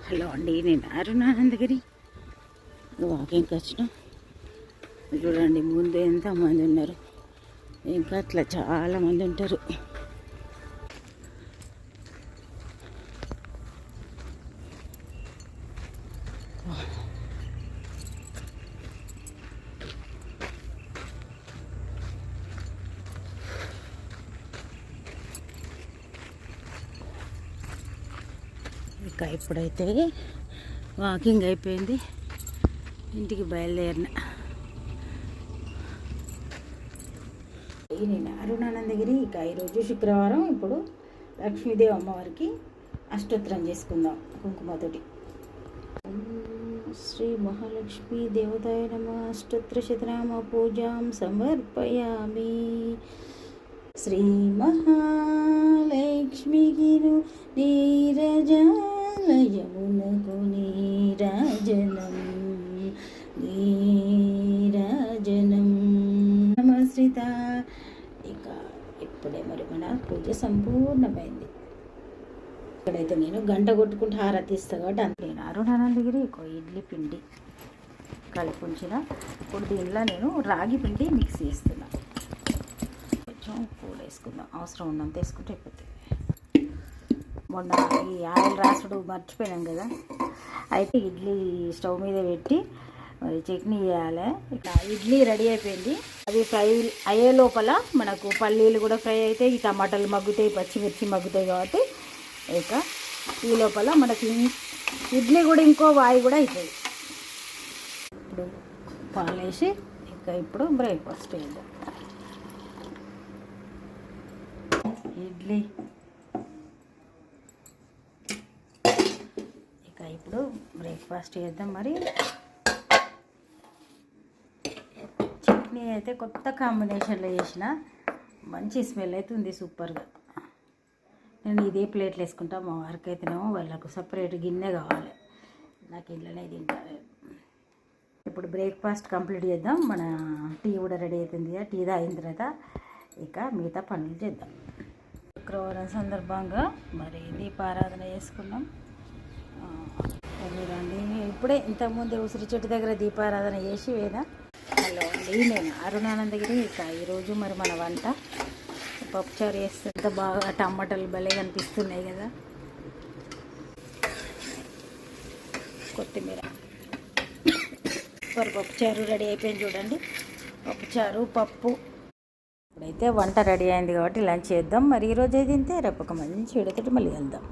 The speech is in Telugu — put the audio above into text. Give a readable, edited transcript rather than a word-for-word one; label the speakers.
Speaker 1: హలో అండి, నేను అరుణానందగిరి వాకింగ్కి వచ్చిన. చూడండి ముందు ఎంతమంది ఉన్నారు, ఇంకా అట్లా చాలామంది ఉంటారు. ఇక ఇప్పుడైతే వాకింగ్ అయిపోయింది, ఇంటికి బయలుదేరిన. నేను అరుణానందగిరి. ఇక ఈరోజు శుక్రవారం. ఇప్పుడు లక్ష్మీదేవి అమ్మవారికి అష్టోత్తరం చేసుకుందాం కుంకుమతోటి. శ్రీ మహాలక్ష్మీ దేవతాయ నమః. అష్టోత్తర శతనామ పూజాం సమర్పయామి. శ్రీ మహాలక్ష్మికిను నీరజాలయమునకు నీరాజనం నీరాజనం నమస్కృత. ఇక ఇప్పుడే మరి మన పూజ సంపూర్ణమైంది. ఇక్కడైతే నేను గంట కొట్టుకుంటూ హారతి ఇస్తాను కాబట్టి నేను అరుణానందగిరి ఇడ్లీ పిండి కలిపి ఉంచిన. ఇప్పుడు దీనిలో నేను రాగి పిండి మిక్స్ చేస్తున్నా. కొంచెం పూలు వేసుకుందాం, అవసరం ఉన్నంత వేసుకుంటే అయిపోతుంది. మొన్న ఈ ఆయిల్ రాసుడు మర్చిపోయాం కదా, అయితే ఇడ్లీ స్టవ్ మీద పెట్టి మరి చట్నీ చేయాలి. ఇక ఇడ్లీ రెడీ అయిపోయింది. అవి ఫ్రై అయ్యే లోపల మనకు పల్లీలు కూడా ఫ్రై అవుతాయి, ఈ టమాటాలు మగ్గుతాయి, పచ్చిమిర్చి మగ్గుతాయి. కాబట్టి ఇక ఈ లోపల మనకి ఇడ్లీ కూడా ఇంకో వాయి కూడా అవుతుంది. ఇప్పుడు పాలు వేసి ఇప్పుడు బ్రేక్ఫాస్ట్ చేద్దాం. ఇడ్లీ ఇక ఇప్పుడు బ్రేక్ఫాస్ట్ చేద్దాం. మరి చట్నీ అయితే కొత్త కాంబినేషన్లో చేసిన, మంచి స్మెల్ అవుతుంది, సూపర్గా. నేను ఇదే ప్లేట్లు వేసుకుంటా. మా వారికి అయితేనేమో వాళ్ళకు సపరేట్ గిన్నె కావాలి, నాకు ఇంట్లోనే తింటారు. ఇప్పుడు బ్రేక్ఫాస్ట్ కంప్లీట్ చేద్దాం. మన టీ కూడా రెడీ అవుతుంది. టీ తాగిన తర్వాత ఇక మిగతా పనులు చేద్దాం. శుక్రవారం సందర్భంగా మరి దీపారాధన చేసుకున్నాం. చూడండి, ఇప్పుడే ఇంతకుముందు ఉసిరి చెట్టు దగ్గర దీపారాధన చేసి వేదా. హలో అండి, నేను అరుణానందగిరి. ఇక ఈరోజు మరి మన వంట పప్పుచారు చేస్తే బాగా టమాటాలు భలే కనిపిస్తున్నాయి కదా, కొత్తిమీర. పప్పుచారు రెడీ అయిపోయింది చూడండి. పప్పుచారు, పప్పు. ఇప్పుడైతే వంట రెడీ అయింది కాబట్టి లంచ్ చేద్దాం. మరి ఈరోజు అయితే తింటే రేపు ఒక మంచి వీడియోతో మళ్ళీ వెళ్దాం.